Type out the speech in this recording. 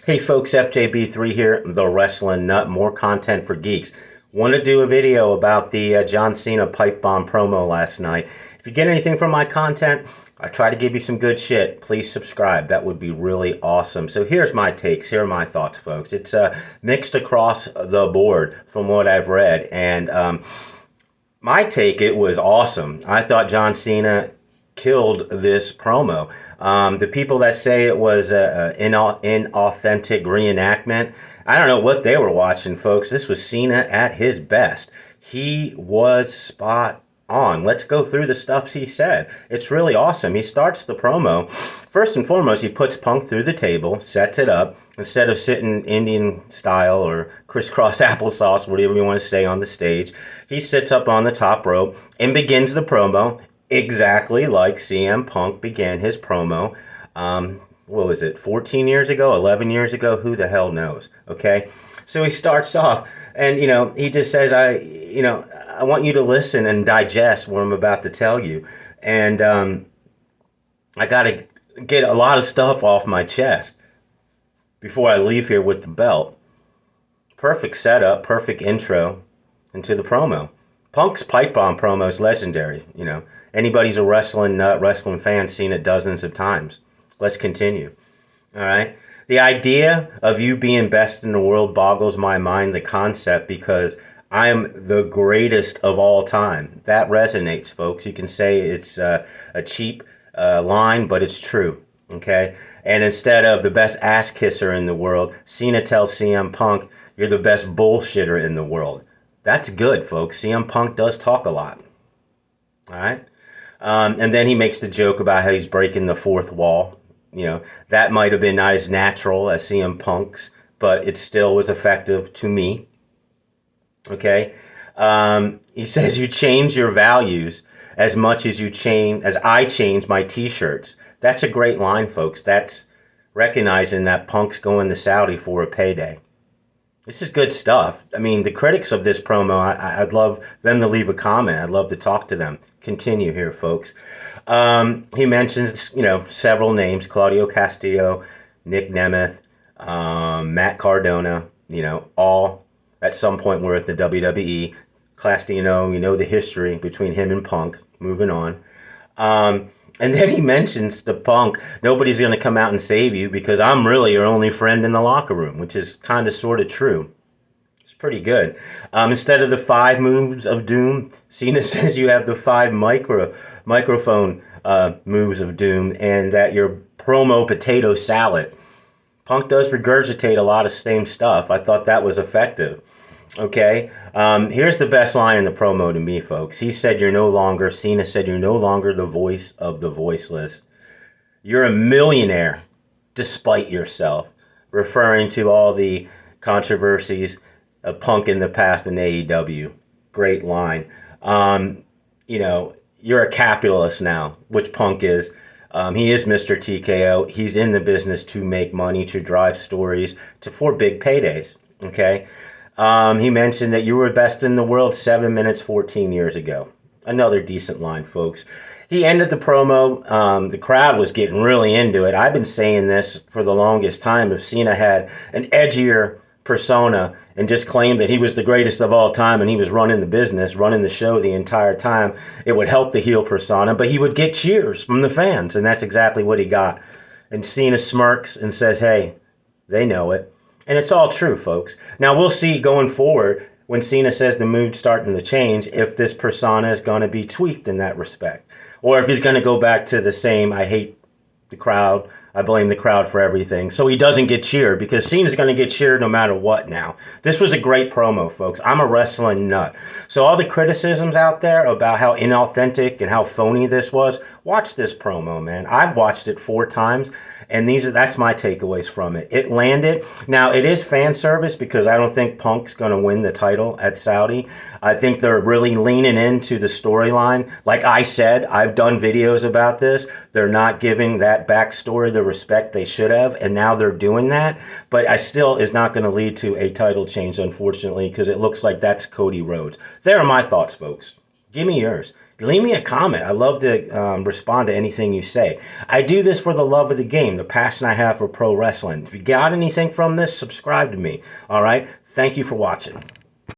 Hey folks, FJB3 here, the Wrestling Nut, more content for geeks. Want to do a video about the John Cena pipe bomb promo last night. If you get anything from my content, I try to give you some good shit. Please subscribe. That would be really awesome. So here's my takes. Here are my thoughts, folks. It's mixed across the board from what I've read. And my take, it was awesome. I thought John Cena killed this promo. The people that say it was an inauthentic reenactment, I don't know what they were watching, folks. This was Cena at his best. He was spot on. Let's go through the stuff he said. It's really awesome. He starts the promo. First and foremost, he puts Punk through the table, sets it up. Instead of sitting Indian style or crisscross applesauce, whatever you want to say on the stage, he sits up on the top rope and begins the promo exactly like CM Punk began his promo. What was it, 14 years ago, 11 years ago? Who the hell knows? Okay. So he starts off and, he just says, I want you to listen and digest what I'm about to tell you. And I got to get a lot of stuff off my chest before I leave here with the belt. Perfect setup, perfect intro into the promo. Punk's pipe bomb promo is legendary, Anybody's a wrestling nut, wrestling fan, seen it dozens of times. Let's continue. All right. The idea of you being best in the world boggles my mind, the concept, because I'm the greatest of all time. That resonates, folks. You can say it's a cheap line, but it's true. Okay. And instead of the best ass kisser in the world, Cena tells CM Punk, you're the best bullshitter in the world. That's good, folks. CM Punk does talk a lot. All right. And then he makes the joke about how he's breaking the fourth wall. That might have been not as natural as CM Punk's, but it still was effective to me. Okay. He says you change your values as much as I change my t-shirts. That's a great line, folks. That's recognizing that Punk's going to Saudi for a payday. This is good stuff. I mean, the critics of this promo, I'd love them to leave a comment. I'd love to talk to them. Continue here, folks. He mentions, several names: Claudio Castillo, Nick Nemeth, Matt Cardona, all at some point were at the WWE. Castillo, the history between him and Punk. Moving on. And then he mentions the Punk, nobody's going to come out and save you because I'm really your only friend in the locker room, which is kind of sort of true. It's pretty good. Instead of the 5 moves of doom, Cena says you have the 5 microphone moves of doom, and that you're promo potato salad. Punk does regurgitate a lot of same stuff. I thought that was effective. Okay, here's the best line in the promo to me, folks. Cena said you're no longer the voice of the voiceless. You're a millionaire despite yourself, referring to all the controversies of Punk in the past in AEW. Great line. You're a capitalist now, which Punk is. He is Mr. TKO. He's in the business to make money, to drive stories, for big paydays. Okay. He mentioned that you were best in the world 7 minutes, 14 years ago. Another decent line, folks. He ended the promo. The crowd was getting really into it. I've been saying this for the longest time. If Cena had an edgier persona and just claimed that he was the greatest of all time and he was running the business, running the show the entire time, it would help the heel persona, but he would get cheers from the fans, and that's exactly what he got. And Cena smirks and says, hey, they know it. And it's all true, folks. Now, we'll see going forward when Cena says the mood's starting to change if this persona is going to be tweaked in that respect. Or if he's going to go back to the same, I hate the crowd, I blame the crowd for everything. So he doesn't get cheered, because Cena's going to get cheered no matter what now. This was a great promo, folks. I'm a wrestling nut. So all the criticisms out there about how inauthentic and how phony this was, watch this promo, man. I've watched it 4 times. And that's my takeaways from it. It landed. Now, it is fan service because I don't think Punk's going to win the title at Saudi. I think they're really leaning into the storyline. Like I said, I've done videos about this. They're not giving that backstory the respect they should have, and now they're doing that. But I still is not going to lead to a title change, unfortunately, because it looks like that's Cody Rhodes. There are my thoughts, folks. Give me yours. leave me a comment. I love to respond to anything you say. I do this for the love of the game, the passion I have for pro wrestling. If you got anything from this, subscribe to me. All right? Thank you for watching.